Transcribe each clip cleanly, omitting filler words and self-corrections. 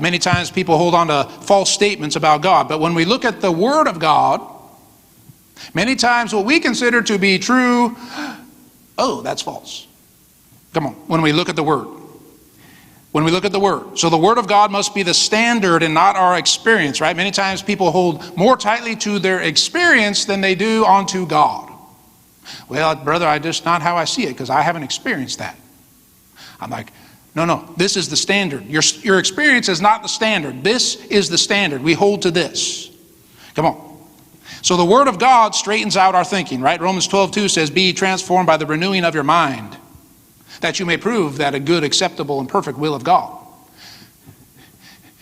Many times people hold on to false statements about God. But when we look at the Word of God, many times what we consider to be true, oh, that's false. Come on, when we look at the Word. When we look at the Word. So the Word of God must be the standard and not our experience, right? Many times people hold more tightly to their experience than they do onto God. Well, brother, I just not how I see it because I haven't experienced that. I'm like, no, this is the standard. Your experience is not the standard. This is the standard. We hold to this. Come on. So the Word of God straightens out our thinking, right? Romans 12:2 says, be transformed by the renewing of your mind, that you may prove that a good, acceptable, and perfect will of God.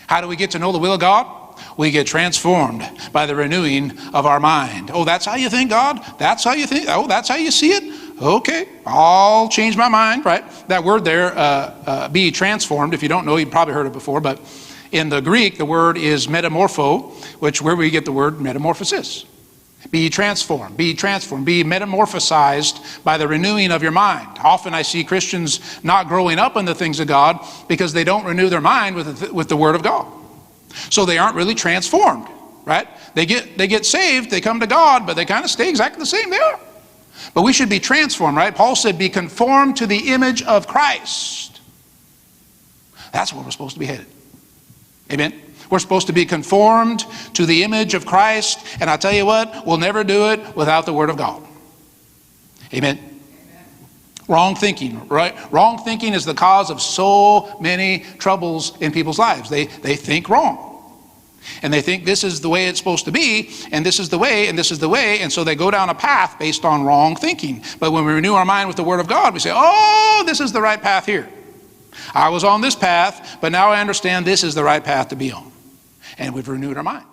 How do we get to know the will of God? We get transformed by the renewing of our mind. Oh, that's how you think, God? That's how you think? Oh, that's how you see it? Okay, I'll change my mind, right? That word there, be transformed, if you don't know, you've probably heard it before, but in the Greek, the word is metamorpho, where we get the word metamorphosis. Be transformed, be metamorphosized by the renewing of your mind. Often I see Christians not growing up in the things of God because they don't renew their mind with the Word of God. So they aren't really transformed, right? They get saved, they come to God, but they kind of stay exactly the same they are. But we should be transformed, right? Paul said, be conformed to the image of Christ. That's where we're supposed to be headed. Amen? We're supposed to be conformed to the image of Christ. And I'll tell you what, we'll never do it without the Word of God. Amen? Wrong thinking, right? Wrong thinking is the cause of so many troubles in people's lives. They think wrong. And they think this is the way it's supposed to be, and this is the way, and this is the way, and so they go down a path based on wrong thinking. But when we renew our mind with the Word of God, we say, oh, this is the right path here. I was on this path, but now I understand this is the right path to be on. And we've renewed our mind.